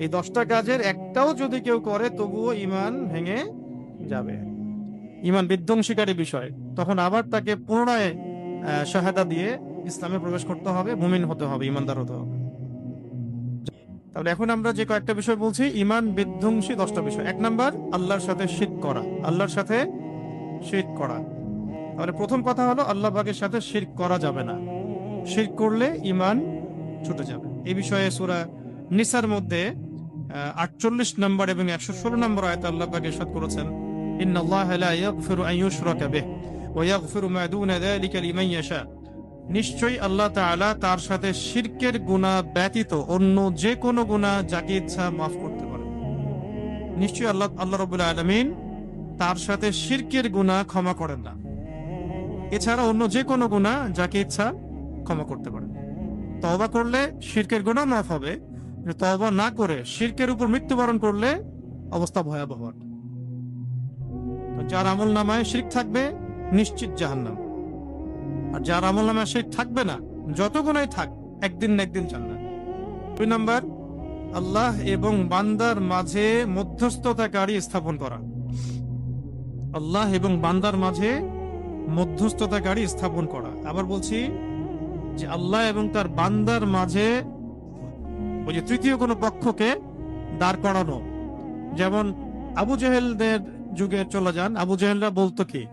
এই 10টা কাজের একটাও যদি কেউ করে তবুও ঈমান ভেঙে যাবে, ঈমান বিধ্বংসীকারী বিষয়। তখন আবার তাকে পুনরায় শাহাদা দিয়ে ইসলামে প্রবেশ করতে হবে, মুমিন হতে হবে, ঈমানদার হতে হবে। তাহলে এখন আমরা যে কয়েকটা বিষয় বলছি ঈমান বিধ্বংসী 10টা বিষয়। 1 নাম্বার, আল্লাহর সাথে শিরক করা। আল্লাহর সাথে শিরক করা, তাহলে প্রথম কথা হলো আল্লাহ পাকের সাথে শিরক করা যাবে না। শিরক করলে ঈমান ছুটে যাবে। এই বিষয়ে সূরা নিসার মধ্যে 48 নম্বর এবং 116 নম্বর আয়াতে আল্লাহ পাক ইরশাদ করেছেন, ইন্নাল্লাহা লা ইয়াগফিরু আন ইউশরাকা বিহি ওয়া ইয়াগফিরু মা দুনা যালিকা লিমান ইয়াশা। নিশ্চয়ই আল্লাহ তাআলা তার সাথে শিরকের গুনাহ ব্যতীত অন্য যে কোনো গুনাহ যাকে ইচ্ছা মাফ করতে পারেন। নিশ্চয়ই আল্লাহ রাব্বুল আলামিন তার সাথে শিরকের গুনাহ ক্ষমা করেন না, এছাড়া অন্য যে কোনো গুনাহ যাকে ইচ্ছা ক্ষমা করতে পারেন। তওবা করলে শিরকের গুনাহ মাফ হবে, তওবা না করে শিরকের উপর মৃত্যুবরণ করলে অবস্থা ভয়াবহ। তো যার আমল নামায় শিরক থাকবে নিশ্চিত জাহান্নাম, আর যার আমল নামায় শিরক থাকবে না, যত গুনাহই থাক, একদিন না একদিন জান্নাত। 2 নাম্বার, আল্লাহ এবং বান্দার মাঝে মধ্যস্থতাকারী স্থাপন করা। আল্লাহ এবং বান্দার মাঝে মধ্যস্থতাকারী স্থাপন করা। আবার বলছি যে আল্লাহ এবং তার বান্দার মাঝে ওই যে তৃতীয় কোনো পক্ষকে দাঁড় করানো। যেমন আবু জেহেলদের যুগে চলে যান, আবু জেহেলরা বলতো কি,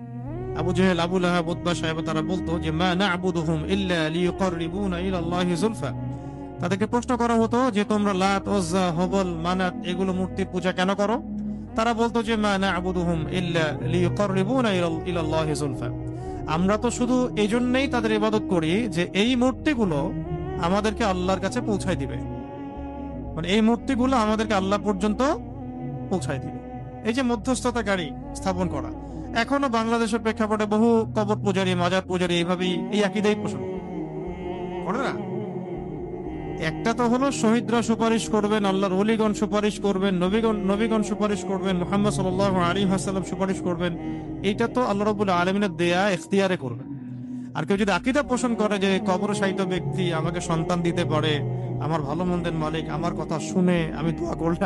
আবু জেহেল, আবু লাহাব, উতবা সাহেব তারা বলতো যে মা না'বুদুহুম ইল্লা লিয়ুকাররিবুনা ইলাল্লাহি যুলফা। তাদেরকে প্রশ্ন করা হতো যে তোমরা লাত, উজ্জা, হবল, মানাত এগুলো মূর্তির পূজা কেন করো? তারা বলতো যে মা না'বুদুহুম ইল্লা লিয়ুকাররিবুনা ইলাল্লাহি যুলফা। আমরা তো শুধু এই জন্যই তাদের ইবাদত করি যে এই মূর্তিগুলো আমাদেরকে আল্লাহর কাছে পৌঁছায় দিবে, মানে এই মূর্তিগুলো আমাদেরকে আল্লাহ পর্যন্ত পৌঁছায় দিবে। এই যে মধ্যস্থতাকারী স্থাপন করা, এখনো বাংলাদেশের প্রেক্ষাপটে বহু কবর পূজারী, মাজার পূজারী এইভাবেই এই আকীদাই পোষণ করে না। একটা তো হলো শহীদরা সুপারিশ করবেন, আল্লাহর ওলিগণ সুপারিশ করবেন, নবীগণ সুপারিশ করবেন, মুহাম্মদ সাল্লাল্লাহু আলাইহি ওয়াসাল্লাম সুপারিশ করবেন। এইটা তো আল্লাহ রাব্বুল আলামিনের দেয়া ইখতিয়ারে করবেন। আর কেউ যদি আকীদা পোষণ করে যে কবরে শায়িত ব্যক্তি আমাকে সন্তান দিতে পারে, আমার ভালো মন্দের মালিক, আমার কথা শুনে আমি দোয়া করলে